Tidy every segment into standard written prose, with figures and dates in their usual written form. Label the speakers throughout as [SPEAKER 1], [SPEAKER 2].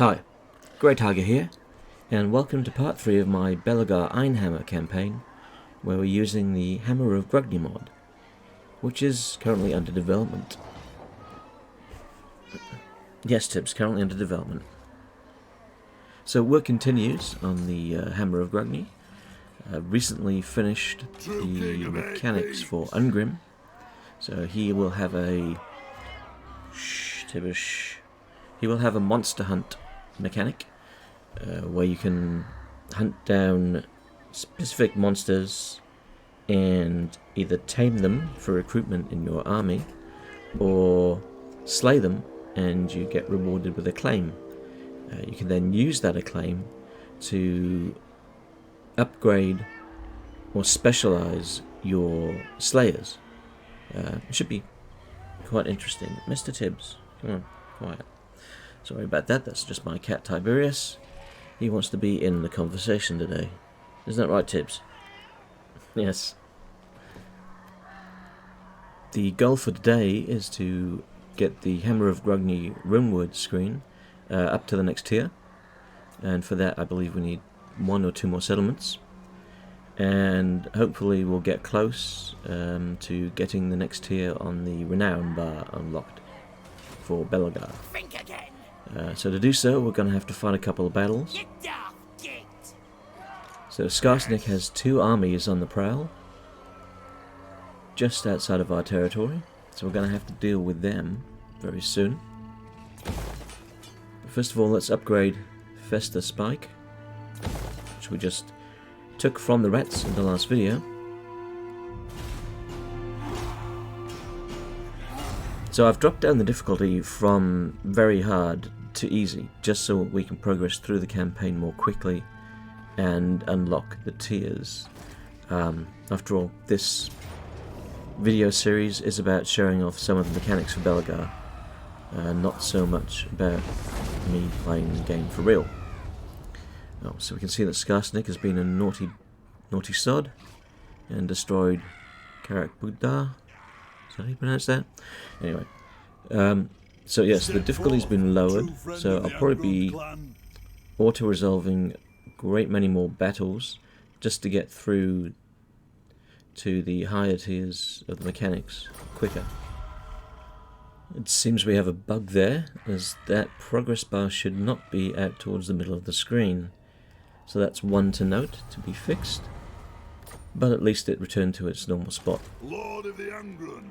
[SPEAKER 1] Hi, Grey Tiger here, and welcome to part 3 of my Belegar Ironhammer campaign, where we're using the Hammer of Grungni mod, which is currently under development. Yes, Tibbs, currently under development. So work continues on the Hammer of Grungni. Recently finished the mechanics for Ungrim, so he will have a... He will have a monster hunt mechanic, where you can hunt down specific monsters and either tame them for recruitment in your army, or slay them and you get rewarded with acclaim. You can then use that acclaim to upgrade or specialize your slayers. It should be quite interesting. Mr. Tibbs, come on, quiet. Sorry about that, that's just my cat Tiberius. He wants to be in the conversation today. Isn't that right, Tibbs? Yes. The goal for today is to get the Hammer of Grungni runewords screen up to the next tier. And for that I believe we need 1 or 2 more settlements. And hopefully we'll get close to getting the next tier on the Renown bar unlocked for Belegar.
[SPEAKER 2] Think again.
[SPEAKER 1] So to do so, we're going to have to fight a couple of battles. So Skarsnik has 2 armies on the prowl, just outside of our territory, so we're going to have to deal with them very soon. First of all, let's upgrade Festa Spike, which we just took from the rats in the last video. So I've dropped down the difficulty from very hard to easy, just so we can progress through the campaign more quickly and unlock the tiers. After all, this video series is about showing off some of the mechanics for Belegar, not so much about me playing the game for real. Oh, so we can see that Skarsnik has been a naughty sod and destroyed Karak Buddha. Is that how you pronounce that? Anyway, so yes, the difficulty's been lowered, so I'll probably be auto-resolving a great many more battles just to get through to the higher tiers of the mechanics quicker. It seems we have a bug there, as that progress bar should not be out towards the middle of the screen. So that's one to note, to be fixed, but at least it returned to its normal spot.
[SPEAKER 3] Lord of the England.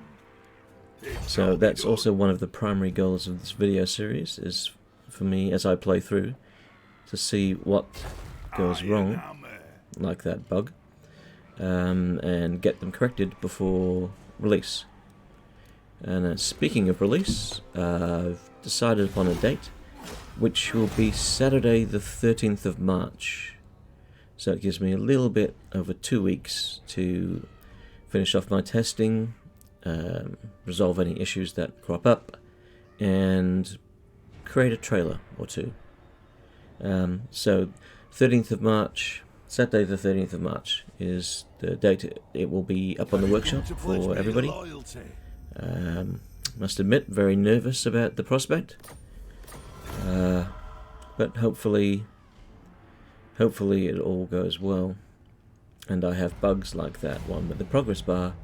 [SPEAKER 1] So that's also one of the primary goals of this video series, is for me, as I play through, to see what goes wrong, like that bug, and get them corrected before release. And speaking of release, I've decided upon a date, which will be Saturday the 13th of March. So it gives me a little bit over 2 weeks to finish off my testing, resolve any issues that crop up, and create a trailer or 2. So 13th of March, Saturday the 13th of March is the date it will be up on the workshop for everybody. Must admit, very nervous about the prospect, but hopefully it all goes well, and I have bugs like that one with the progress bar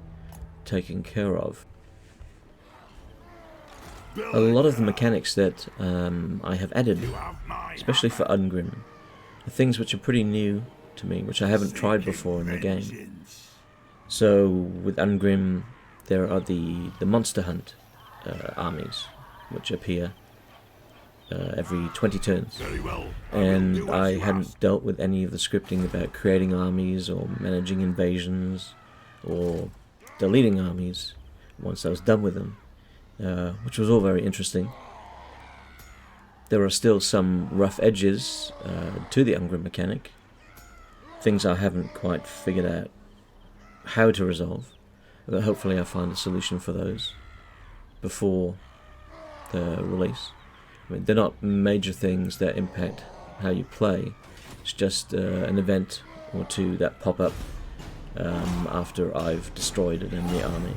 [SPEAKER 1] taken care of. A lot of the mechanics that I have added, especially for Ungrim, are things which are pretty new to me, which I haven't tried before in the game. So with Ungrim, there are the monster hunt armies, which appear every 20 turns, and I hadn't dealt with any of the scripting about creating armies or managing invasions or deleting armies once I was done with them, which was all very interesting. There are still some rough edges to the Ungrim mechanic, things I haven't quite figured out how to resolve, but hopefully I'll find a solution for those before the release. I mean, they're not major things that impact how you play, it's just an event or 2 that pop up after I've destroyed an enemy army,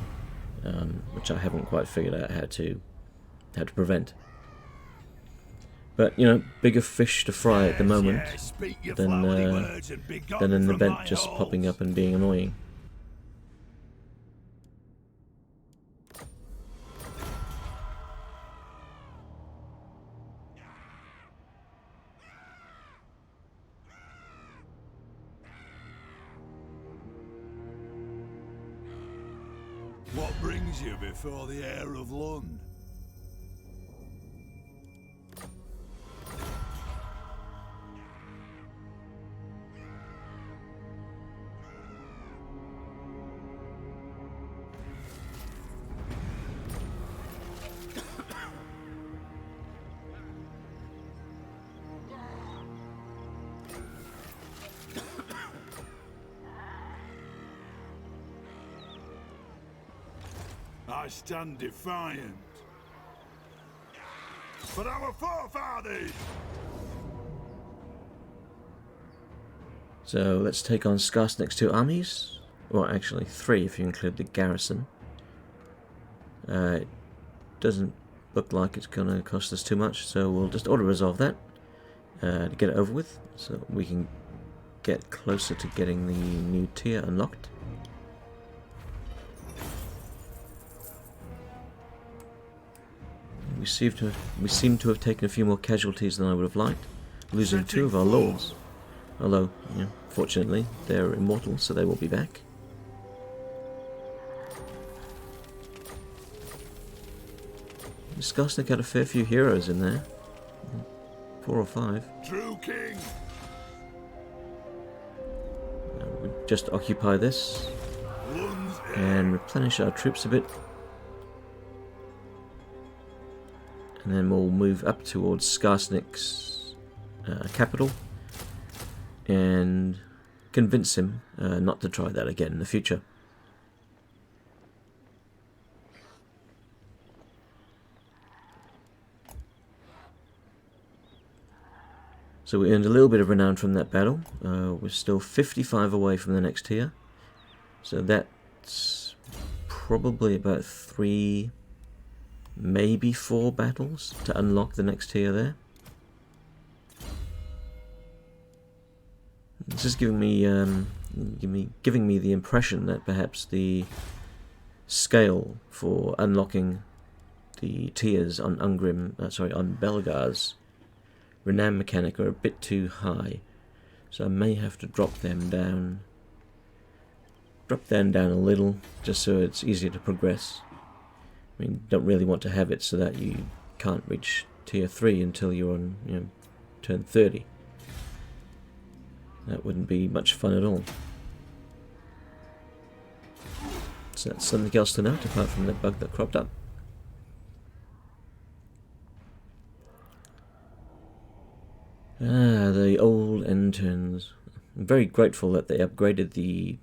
[SPEAKER 1] which I haven't quite figured out how to prevent. But, you know, bigger fish to fry at the moment
[SPEAKER 3] Yes, speak your
[SPEAKER 1] than,
[SPEAKER 3] flowery words and be gone
[SPEAKER 1] than an
[SPEAKER 3] from
[SPEAKER 1] event
[SPEAKER 3] my
[SPEAKER 1] just
[SPEAKER 3] halls.
[SPEAKER 1] popping up and being annoying.
[SPEAKER 3] What brings you before the heir of Lund? I stand defiant. For our forefathers!
[SPEAKER 1] So let's take on Skarsnik's 2 armies. Well, actually 3 if you include the garrison. It doesn't look like it's going to cost us too much, so we'll just auto-resolve that to get it over with, so we can get closer to getting the new tier unlocked. We seem to have taken a few more casualties than I would have liked, losing 2 of our lords. Although, you know, fortunately, they're immortal, so they will be back. Skarsnik had a fair few heroes in there. 4 or 5.
[SPEAKER 3] True king!
[SPEAKER 1] We'll just occupy this and replenish our troops a bit. And then we'll move up towards Skarsnik's capital and convince him not to try that again in the future. So we earned a little bit of renown from that battle. We're still 55 away from the next tier. So that's probably about 3, maybe 4 battles to unlock the next tier there. This is giving me the impression that perhaps the scale for unlocking the tiers on on Belegar's Renown mechanic are a bit too high, so I may have to drop them down a little, just so it's easier to progress. I mean, don't really want to have it so that you can't reach tier 3 until you're on, you know, turn 30. That wouldn't be much fun at all. So that's something else to note apart from that bug that cropped up. Ah, the old end turns. I'm very grateful that they upgraded the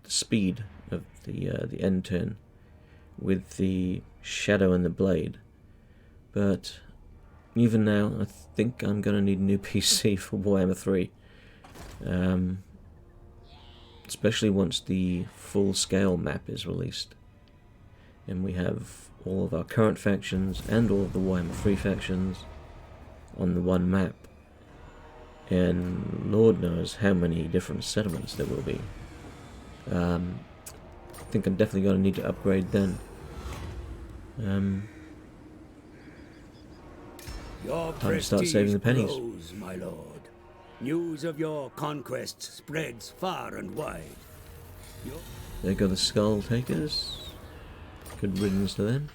[SPEAKER 1] speed of the end turn with the shadow and the blade. But even now, I think I'm going to need a new PC for Warhammer 3. Especially once the full-scale map is released. And we have all of our current factions and all of the Warhammer 3 factions on the one map. And Lord knows how many different settlements there will be. I think I'm definitely going to need to upgrade then.
[SPEAKER 2] Your
[SPEAKER 1] Time to start saving the pennies.
[SPEAKER 2] grows, my lord. News of your conquests spreads far and wide.
[SPEAKER 1] There go the Skull Takers. Good riddance to them.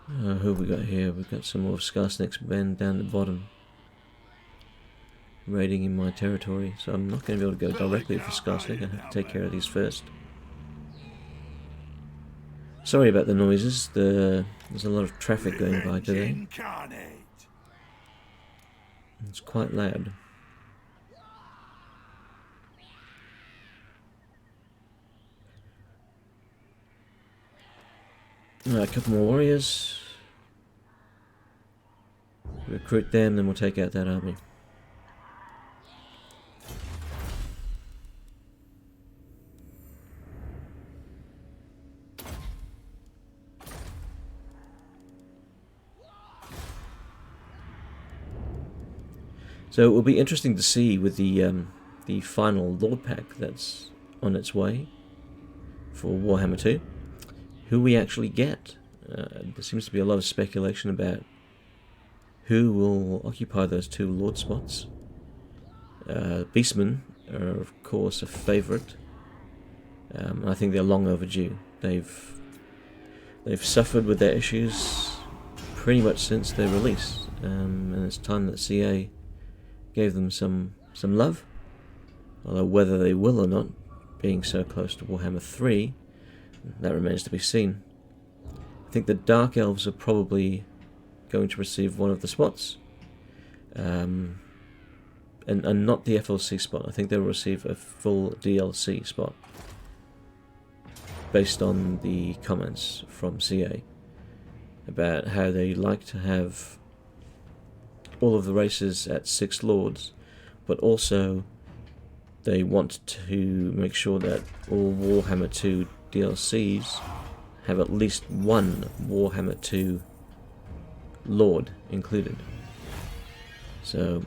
[SPEAKER 1] Who have we got here? We've got some more of Skarsnik's men down the bottom, raiding in my territory, so I'm not going to be able to go directly for Skarsnik. I have to take care of these first. Sorry about the noises. There's a lot of traffic going by today. It's quite loud. A couple more warriors. Recruit them, then we'll take out that army. So it will be interesting to see with the final Lord Pack that's on its way for Warhammer 2, who we actually get. There seems to be a lot of speculation about who will occupy those 2 Lord spots. Beastmen are of course a favourite. I think they're long overdue. They've suffered with their issues pretty much since their release, and it's time that CA gave them some love. Although whether they will or not, being so close to Warhammer 3, that remains to be seen. I think the Dark Elves are probably going to receive one of the spots, and not the FLC spot. I think they'll receive a full DLC spot, based on the comments from CA about how they like to have all of the races at 6 lords, but also they want to make sure that all Warhammer 2 DLCs have at least one Warhammer 2 lord included. So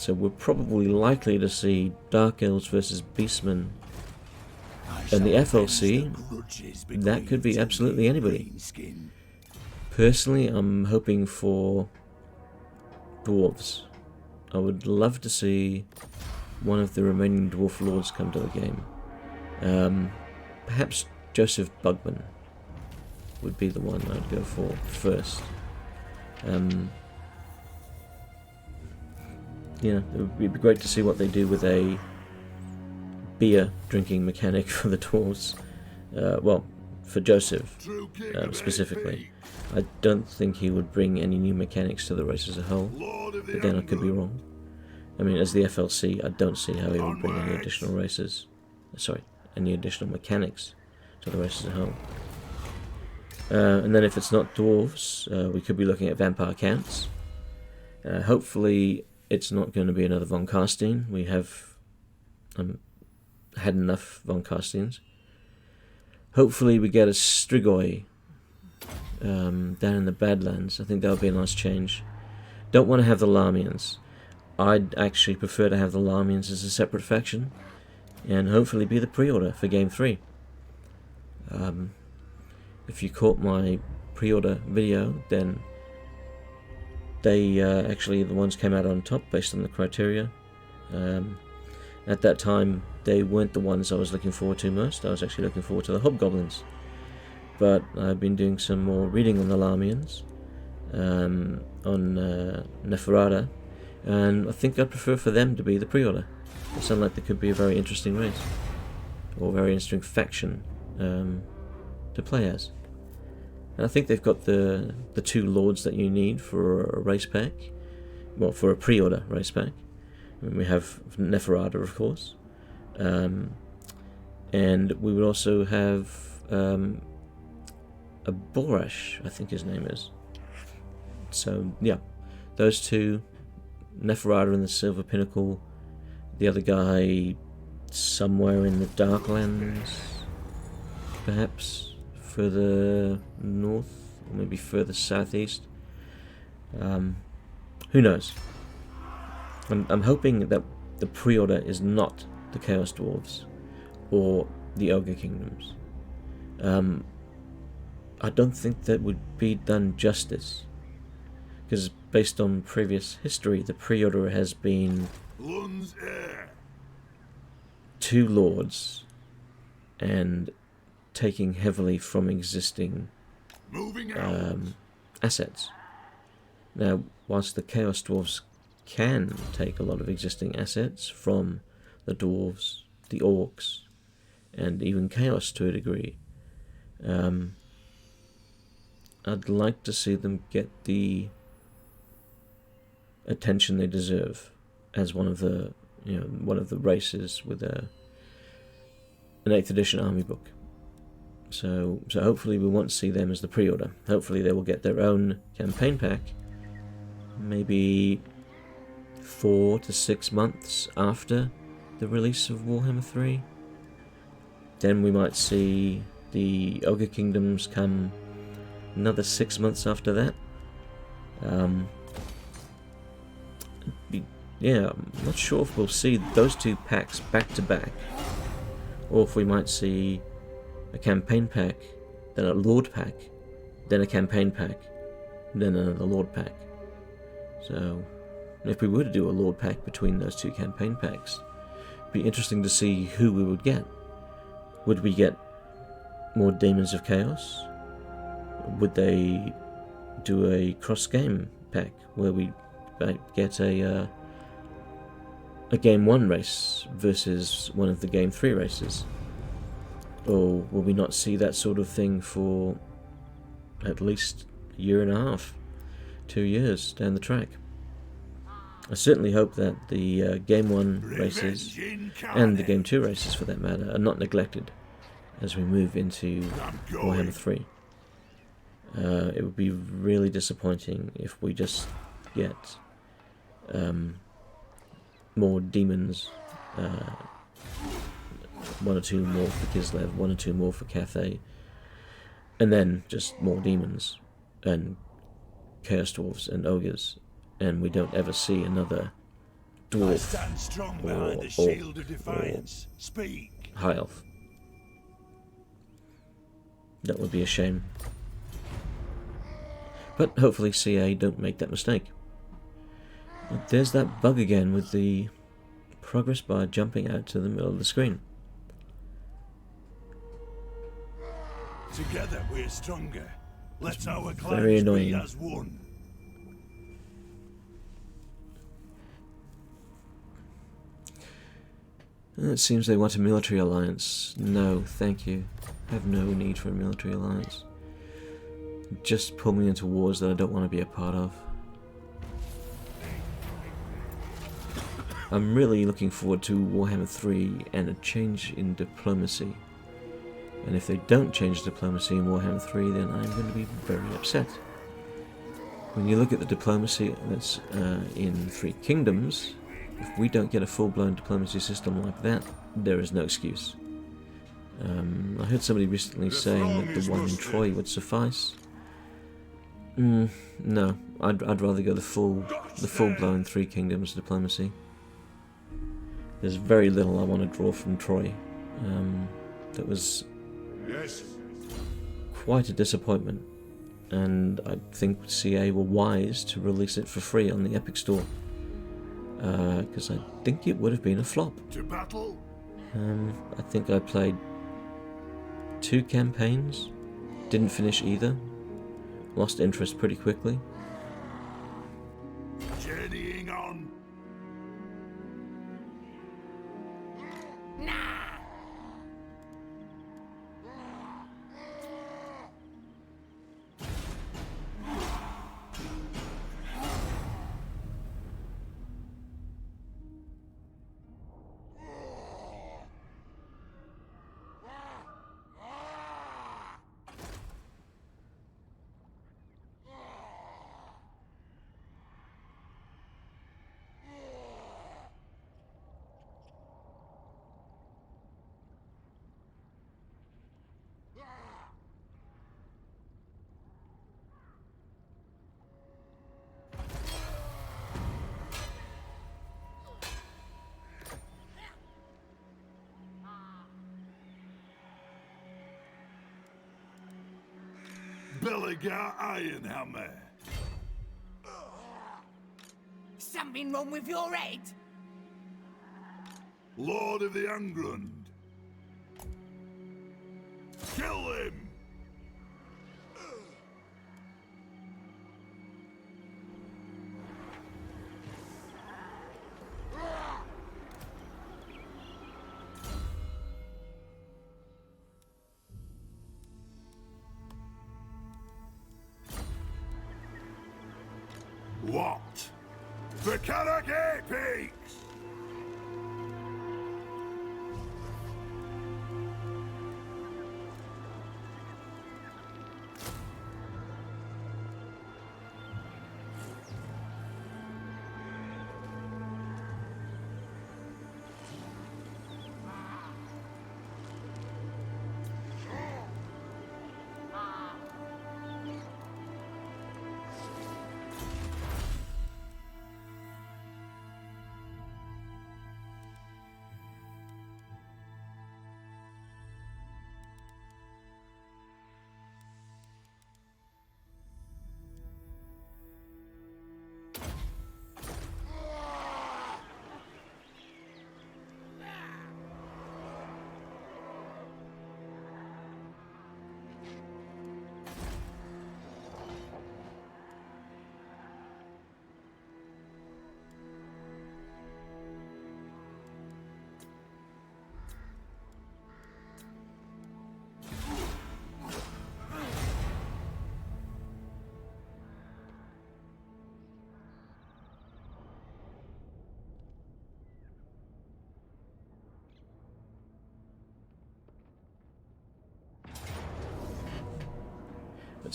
[SPEAKER 1] we're probably likely to see Dark Elves versus Beastmen. And the FLC, that could be absolutely anybody. Personally, I'm hoping for Dwarves. I would love to see one of the remaining Dwarf Lords come to the game. Perhaps Joseph Bugman would be the one I'd go for first. Yeah, it would be great to see what they do with a beer drinking mechanic for the Dwarves. Well, for Joseph specifically. I don't think he would bring any new mechanics to the race as a whole, but then I could be wrong. I mean, as the FLC, I don't see how he would bring any additional races. Sorry, any additional mechanics to the race as a whole. And then if it's not Dwarves, we could be looking at Vampire Counts. Hopefully it's not going to be another Von Carstein. We have had enough Von Carsteins. Hopefully we get a Strigoi down in the Badlands. I think that would be a nice change. Don't want to have the Larmians. I'd actually prefer to have the Larmians as a separate faction, and hopefully be the pre-order for Game 3. If you caught my pre-order video, then they actually, the ones came out on top based on the criteria. At that time, they weren't the ones I was looking forward to most. I was actually looking forward to the Hobgoblins. But I've been doing some more reading on the Larmians, on Neferata, and I think I'd prefer for them to be the pre-order. They sound like they could be a very interesting race, or a very interesting faction to play as. And I think they've got the 2 lords that you need for a race pack, well, for a pre-order race pack. I mean, we have Neferata, of course, and we would also have a Borash, I think his name is. So yeah, those 2, Neferata and the Silver Pinnacle, the other guy somewhere in the Darklands, perhaps further north, or maybe further southeast. Who knows? I'm hoping that the pre-order is not the Chaos Dwarves or the Ogre Kingdoms. I don't think that would be done justice, because based on previous history, the pre-order has been 2 lords and taking heavily from existing assets. Now, whilst the Chaos Dwarves can take a lot of existing assets from the Dwarves, the Orcs, and even Chaos to a degree, I'd like to see them get the attention they deserve as one of the races with an 8th edition army book. So hopefully we won't see them as the pre-order. Hopefully they will get their own campaign pack, maybe 4 to 6 months after the release of Warhammer 3. Then we might see the Ogre Kingdoms come another 6 months after that. It'd be yeah, I'm not sure if we'll see those two packs back to back, or if we might see a campaign pack, then a Lord pack, then a campaign pack, then another Lord pack. So, if we were to do a Lord pack between those two campaign packs, it'd be interesting to see who we would get. Would we get more Demons of Chaos? Would they do a cross-game pack where we get a Game 1 race versus one of the Game 3 races? Or will we not see that sort of thing for at least a year and a half, 2 years down the track? I certainly hope that the Game 1 races, and the Game 2 races for that matter, are not neglected as we move into Warhammer 3. It would be really disappointing if we just get more demons, 1 or 2 more for Kislev, 1 or 2 more for Cathay, and then just more demons and Chaos Dwarfs and Ogres, and we don't ever see another Dwarf or High Elf. That would be a shame. But hopefully CA don't make that mistake. But there's that bug again with the progress bar jumping out to the middle of the screen.
[SPEAKER 3] Together we're stronger. Let our
[SPEAKER 1] Very
[SPEAKER 3] clans
[SPEAKER 1] annoying.
[SPEAKER 3] be as one.
[SPEAKER 1] It seems they want a military alliance. No, thank you. I have no need for a military alliance. Just pull me into wars that I don't want to be a part of. I'm really looking forward to Warhammer 3 and a change in diplomacy. And if they don't change diplomacy in Warhammer 3, then I'm going to be very upset. When you look at the diplomacy that's in Three Kingdoms, if we don't get a full-blown diplomacy system like that, there is no excuse. I heard somebody recently saying that the one in Troy would suffice. No, I'd rather go the full-blown Three Kingdoms diplomacy. There's very little I want to draw from Troy. That was quite a disappointment, and I think CA were wise to release it for free on the Epic Store, because I think it would have been a flop.
[SPEAKER 3] To battle.
[SPEAKER 1] I think I played 2 campaigns, didn't finish either, lost interest pretty quickly.
[SPEAKER 3] Journeying on. Belegar Ironhammer.
[SPEAKER 4] Something wrong with your head?
[SPEAKER 3] Lord of the Angrund. Kill him! What? The Karagay Peaks!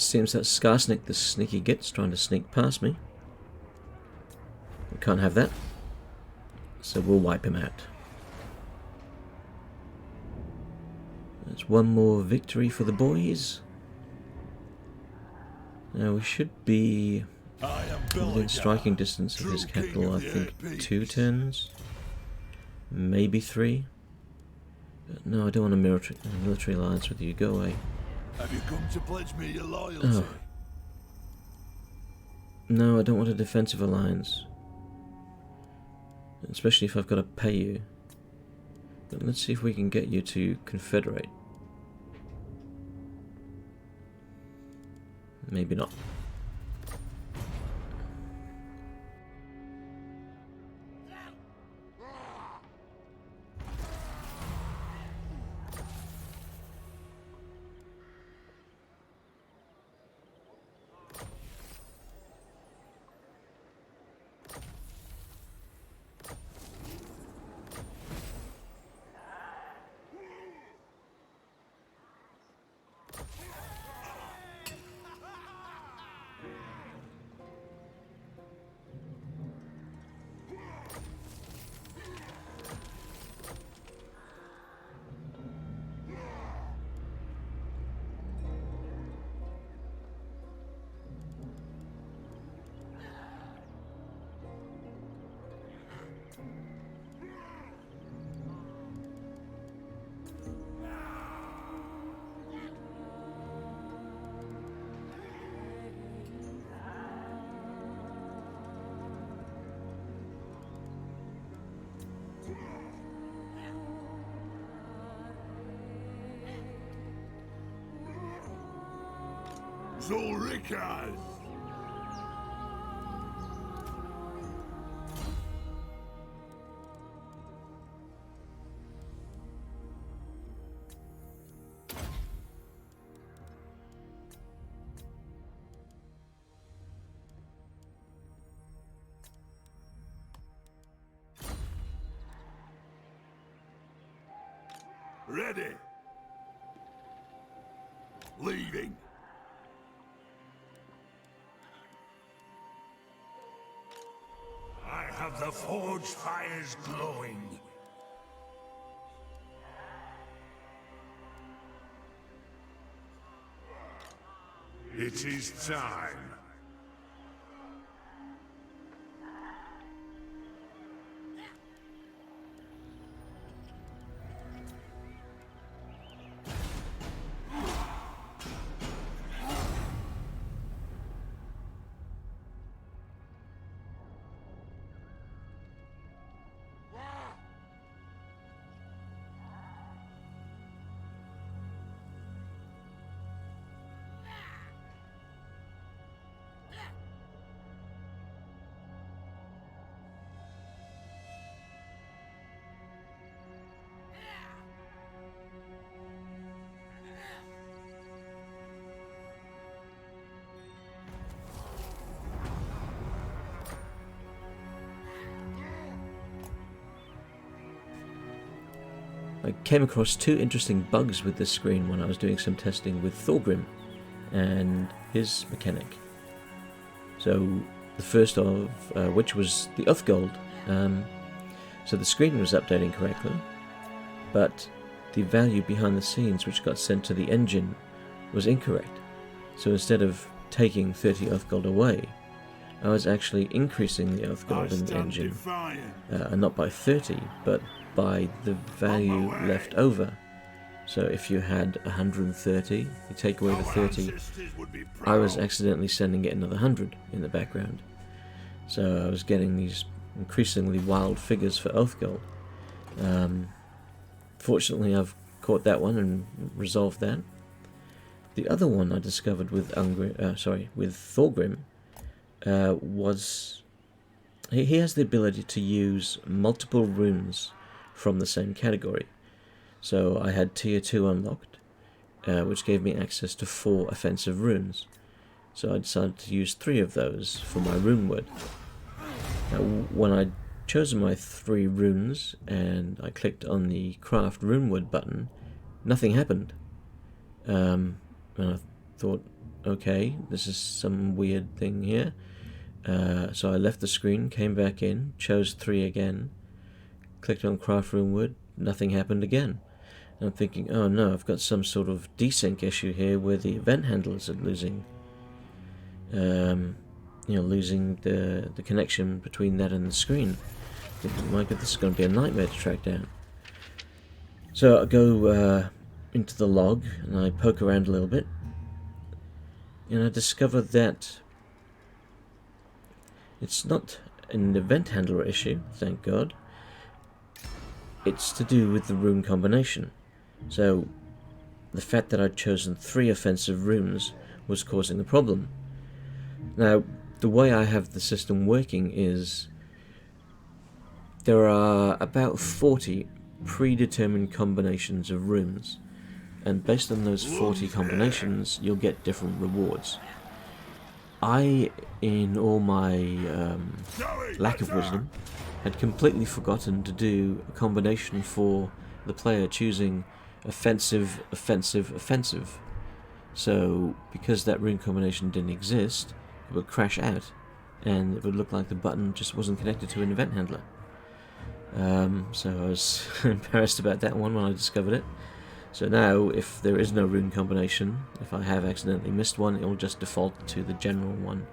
[SPEAKER 1] seems that Skarsnik, the sneaky git's trying to sneak past me. We can't have that, so we'll wipe him out. There's one more victory for the boys. Now we should be within striking distance of his capital, I think 2 turns, maybe 3. But no, I don't want a military alliance with you, go away.
[SPEAKER 3] Have you come to pledge me your loyalty?
[SPEAKER 1] Oh. No, I don't want a defensive alliance. Especially if I've got to pay you. But let's see if we can get you to confederate. Maybe not.
[SPEAKER 3] Zulrikas! Ready. Leading. I have the forge fires glowing. It is time.
[SPEAKER 1] I came across 2 interesting bugs with this screen when I was doing some testing with Thorgrim and his mechanic. So the first of which was the Uthgold. So the screen was updating correctly, but the value behind the scenes which got sent to the engine was incorrect. So instead of taking 30 Uthgold away, I was actually increasing the Uthgold in the engine, not by 30, but by the value left over. So if you had 130, you take away the 30, I was accidentally sending it another 100 in the background. So I was getting these increasingly wild figures for Uthgold. Fortunately I've caught that one and resolved that. The other one I discovered with Thorgrim was he has the ability to use multiple runes from the same category. So I had tier 2 unlocked, which gave me access to 4 offensive runes. So I decided to use 3 of those for my rune word. Now when I'd chosen my 3 runes and I clicked on the craft rune word button, nothing happened. And I thought, okay, this is some weird thing here. So I left the screen, came back in, chose 3 again, clicked on craft rune wood, nothing happened again. And I'm thinking, oh no, I've got some sort of desync issue here where the event handlers are losing, losing the connection between that and the screen. Thinking, my god, this is going to be a nightmare to track down. So I go into the log and I poke around a little bit, and I discover that it's not an event handler issue, thank God. It's to do with the rune combination. So the fact that I'd chosen 3 offensive runes was causing the problem. Now, the way I have the system working is there are about 40 predetermined combinations of runes, and based on those 40 combinations you'll get different rewards. I, in all my lack of wisdom, had completely forgotten to do a combination for the player choosing offensive, offensive, offensive. So because that rune combination didn't exist, it would crash out and it would look like the button just wasn't connected to an event handler. So I was embarrassed about that one when I discovered it. So now, if there is no rune combination, if I have accidentally missed one, it will just default to the general one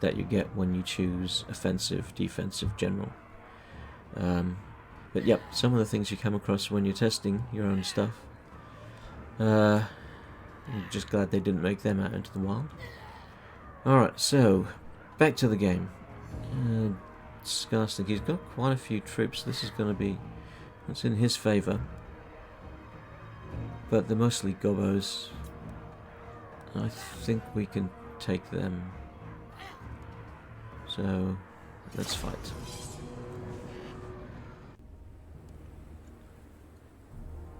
[SPEAKER 1] that you get when you choose offensive, defensive, general. But yep, some of the things you come across when you're testing your own stuff. I'm just glad they didn't make them out into the wild. Alright, so, back to the game. Skarsnik, he's got quite a few troops. This is going to be... that's in his favour. But they're mostly gobos. I think we can take them. So, let's fight.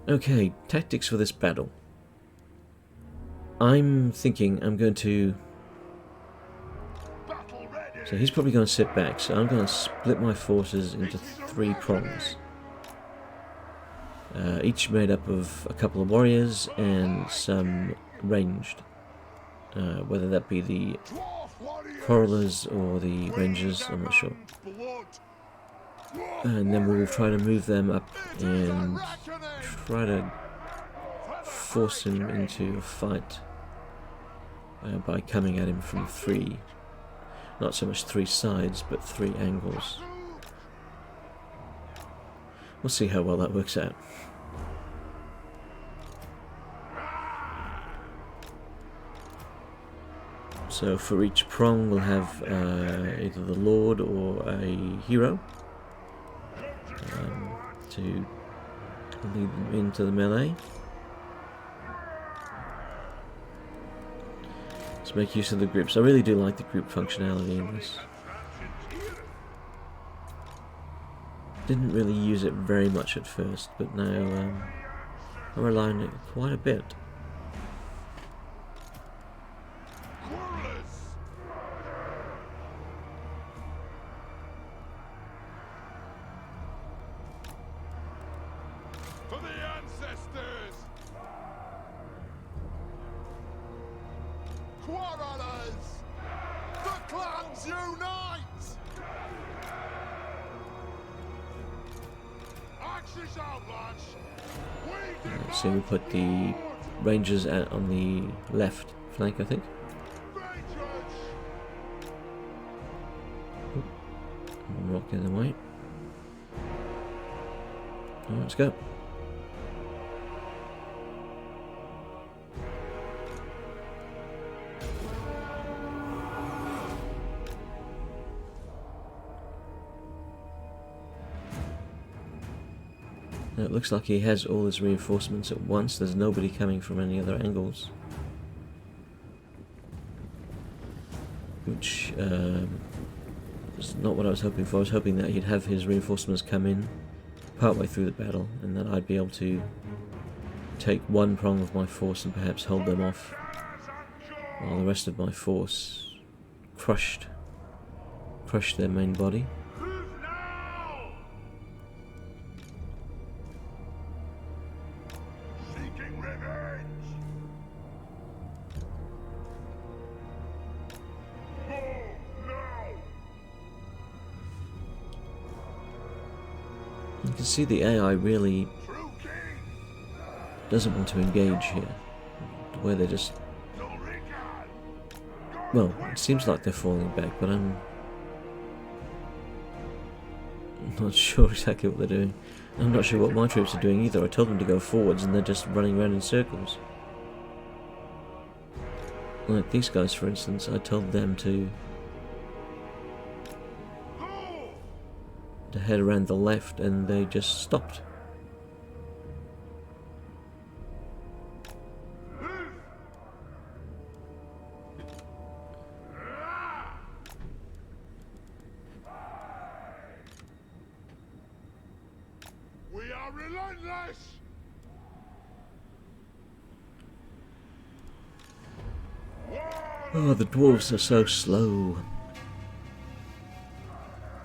[SPEAKER 1] Okay, tactics for this battle. I'm thinking I'm going to... so he's probably going to sit back, so I'm going to split my forces into 3 prongs. Each made up of a couple of warriors and some ranged. Whether that be the quarrelers or the rangers, I'm not sure. And then we'll try to move them up and try to force him into a fight by coming at him from 3, not so much 3 sides, but 3 angles. We'll see how well that works out. So for each prong we'll have either the Lord or a hero to lead them into the melee. Let's make use of the groups. I really do like the group functionality in this. Didn't really use it very much at first, but now I'm relying on it quite a bit.
[SPEAKER 3] For the ancestors! Quarrelers! The clans unite! Axes outlash!
[SPEAKER 1] So we put the rangers out on the left flank, I think. Rock in the way. Right, let's go. Now it looks like he has all his reinforcements at once. There's nobody coming from any other angles, which is not what I was hoping for. I was hoping that he'd have his reinforcements come in partway through the battle, and that I'd be able to take one prong of my force and perhaps hold them off, while the rest of my force crushed their main body. You can see the AI really doesn't want to engage here. The way they just... Well, it seems like they're falling back, but I'm not sure exactly what they're doing. I'm not sure what my troops are doing either. I told them to go forwards and they're just running around in circles. Like these guys, for instance, I told them to head around the left and they just stopped.
[SPEAKER 3] We are relentless!
[SPEAKER 1] Oh, the dwarves are so slow.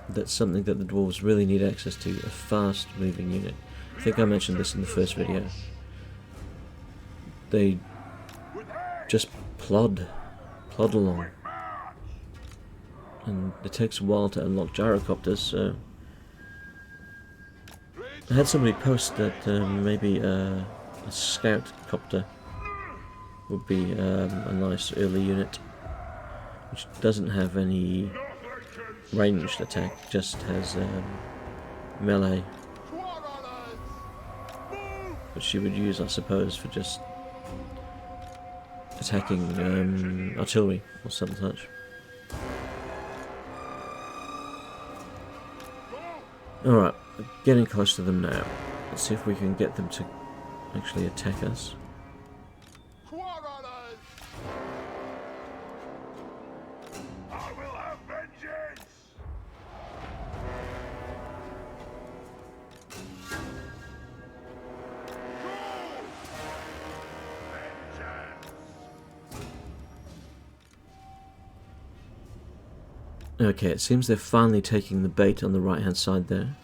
[SPEAKER 1] That's something that the dwarves really need access to, a fast moving unit. I think I mentioned this in the first video. They just plod along. And it takes a while to unlock gyrocopters, so... I had somebody post that maybe a scout copter would be a nice early unit, which doesn't have any ranged attack, just has melee, which she would use, I suppose, for just attacking artillery or something such. Alright, getting close to them now. Let's see if we can get them to actually attack us.
[SPEAKER 3] I will have vengeance!
[SPEAKER 1] Okay, it seems they're finally taking the bait on the right hand side there.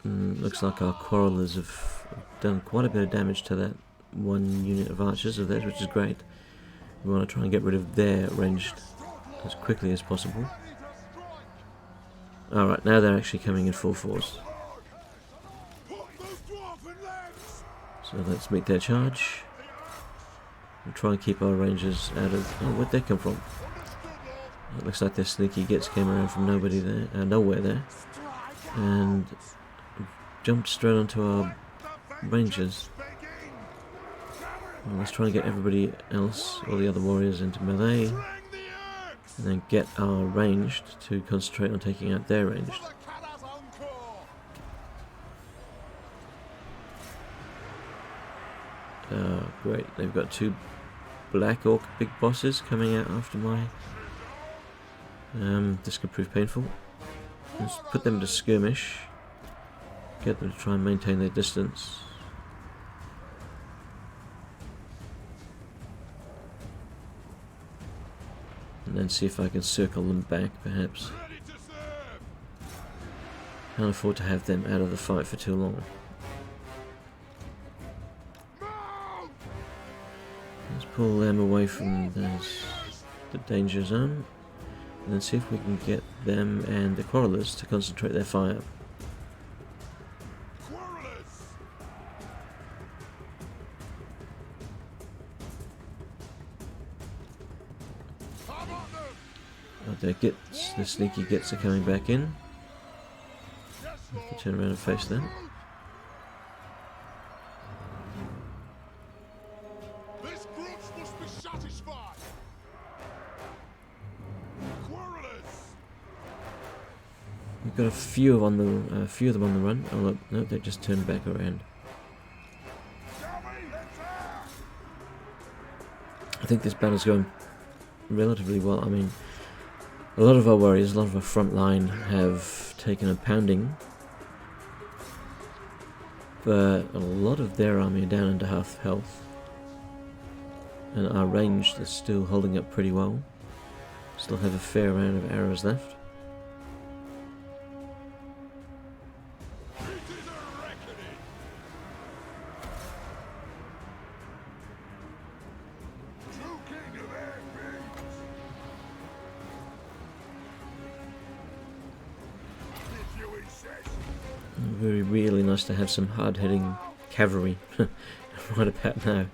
[SPEAKER 1] Looks like our quarrelers have done quite a bit of damage to that one unit of archers of theirs, which is great. We want to try and get rid of their ranged as quickly as possible. Alright, now they're actually coming in full force. So let's meet their charge. And try and keep our rangers out of... Oh, where'd they come from? It looks like their sneaky gits came around from nowhere there. And jumped straight onto our rangers. Well, let's try and get everybody else, all the other warriors, into melee. And then get our ranged to concentrate on taking out their ranged. Great, they've got two black orc big bosses coming out after my... this could prove painful. Let's put them to skirmish. Get them to try and maintain their distance. And then see if I can circle them back, perhaps. Can't afford to have them out of the fight for too long. Let's pull them away from the danger zone. And then see if we can get them and the quarrelers to concentrate their fire. Oh, the sneaky gits are coming back in. Have to turn around and face them.
[SPEAKER 3] This grudge must be satisfied!
[SPEAKER 1] We've got a few of them on the run. Oh look, no, they just turned back around. I think this battle's going relatively well. I mean, a lot of our warriors, a lot of our front line have taken a pounding, but a lot of their army are down into half health, and our ranged is still holding up pretty well. Still have a fair amount of arrows left. Very really nice to have some hard-hitting cavalry right about now.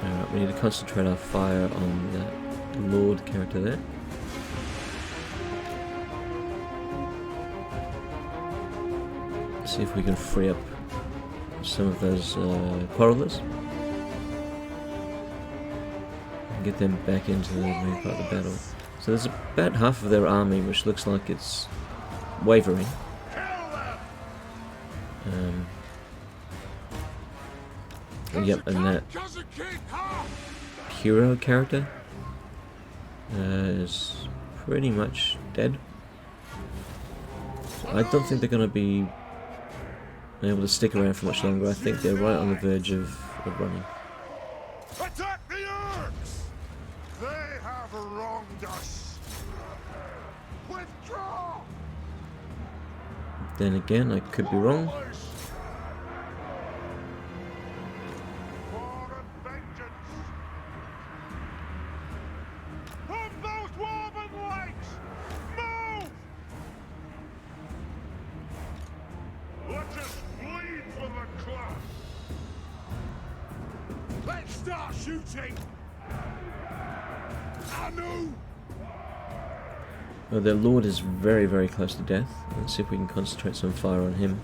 [SPEAKER 1] Alright, we need to concentrate our fire on that Lord character there. See if we can free up some of those quarrelers and get them back into the main part of the battle. So there's about half of their army which looks like it's wavering. Yep, and that hero character is pretty much dead. So I don't think they're going to be able to stick around for much longer. I think they're right on the verge of running.
[SPEAKER 3] Attack the orcs! They have wronged us. Withdraw!
[SPEAKER 1] Then again, I could be wrong.
[SPEAKER 3] For vengeance! From those woven legs! Move! Let us bleed for the cloth! Let's start shooting! Anu!
[SPEAKER 1] Well, their lord is very, very close to death. Let's see if we can concentrate some fire on him.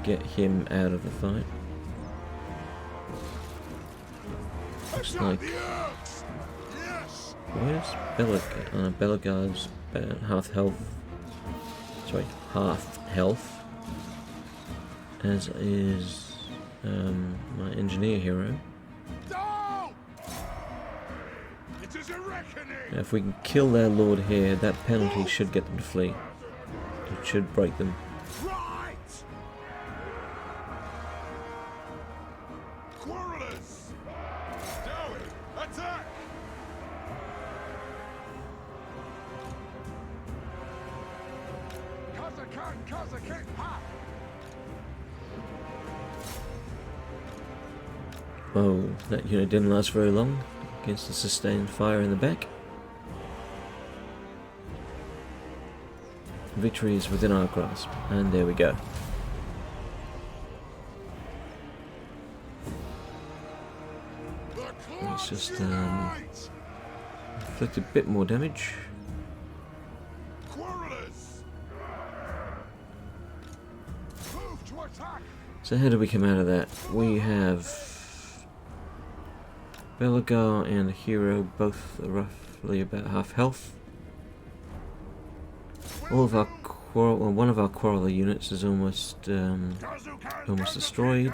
[SPEAKER 1] Get him out of the fight. Looks like...
[SPEAKER 3] Yes!
[SPEAKER 1] Where's Belegar? Belegar's half health. Sorry, half health. As is my engineer hero.
[SPEAKER 3] No! It is a reckoning!
[SPEAKER 1] Now, if we can kill their lord here, that penalty should get them to flee. It should break them.
[SPEAKER 3] Right! Quarrelers! Dowie, attack! Kazakan, ha!
[SPEAKER 1] Whoa, that unit didn't last very long against the sustained fire in the back. Victory is within our grasp, and there we go. Let's just inflict a bit more damage.
[SPEAKER 3] Quarrelers! Move to attack!
[SPEAKER 1] So how do we come out of that? We have Belegar and the hero both are roughly about half health. All of our one of our quarreler units is almost destroyed.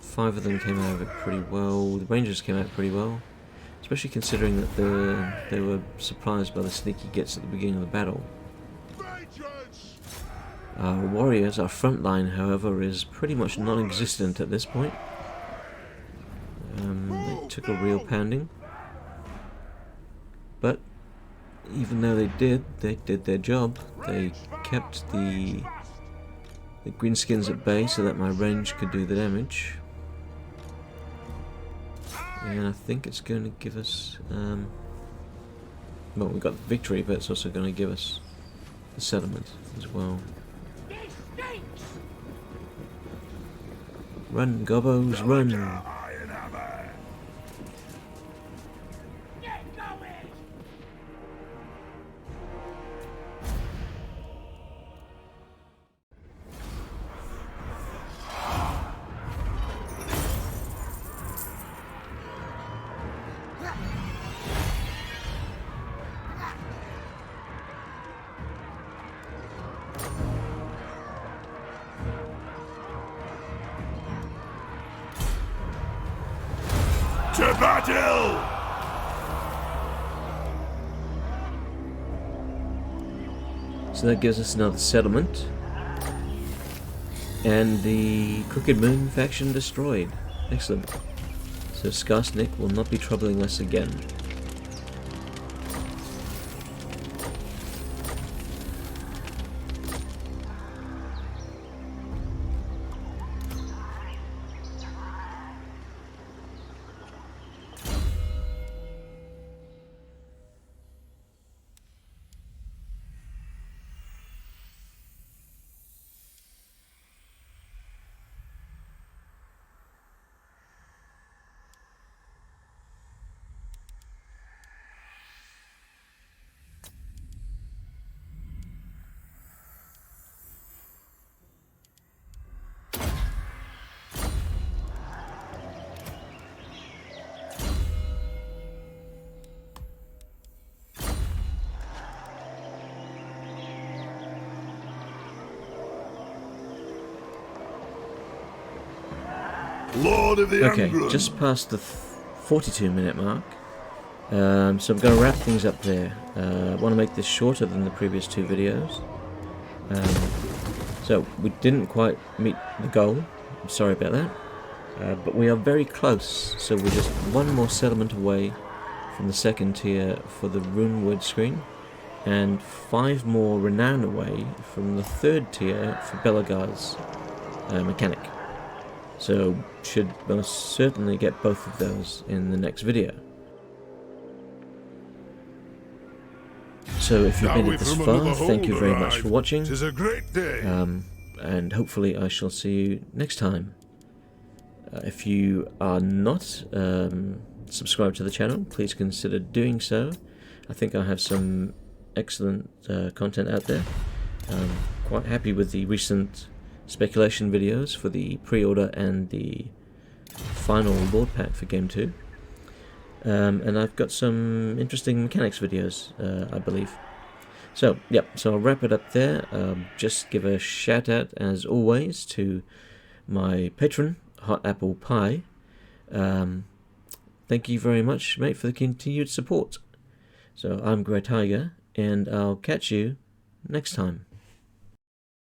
[SPEAKER 1] 5 of them came out of it pretty well. The Rangers came out pretty well, especially considering that they were surprised by the sneaky gets at the beginning of the battle. Our warriors, our front line, however, is pretty much non-existent at this point. They took a real pounding, but even though they did their job. They kept the greenskins at bay so that my range could do the damage. And I think it's going to give us, well, we got the victory, but it's also going to give us the settlement as well. Run, gobos, run!
[SPEAKER 3] To battle!
[SPEAKER 1] So that gives us another settlement. And the Crooked Moon faction destroyed. Excellent. So Skarsnik will not be troubling us again.
[SPEAKER 3] Lord of the
[SPEAKER 1] Okay,
[SPEAKER 3] Angrun.
[SPEAKER 1] just past the 42-minute mark. So I'm going to wrap things up there. I want to make this shorter than the previous 2 videos. So we didn't quite meet the goal. I'm sorry about that. But we are very close. So we're just one more settlement away from the 2nd tier for the runewords screen, and 5 more renown away from the 3rd tier for Belegar's mechanic. So should most certainly get both of those in the next video. So if you've made it this far, thank you very much for watching.
[SPEAKER 3] 'Tis a great day.
[SPEAKER 1] And hopefully I shall see you next time. If you are not subscribed to the channel, please consider doing so. I think I have some excellent content out there. Quite happy with the recent speculation videos for the pre-order and the final Lord Pack for Game 2. And I've got some interesting mechanics videos, I believe. So, yep, so I'll wrap it up there. Just give a shout out, as always, to my patron, Hot Apple Pie. Thank you very much, mate, for the continued support. So, I'm Grey Tiger, and I'll catch you next time.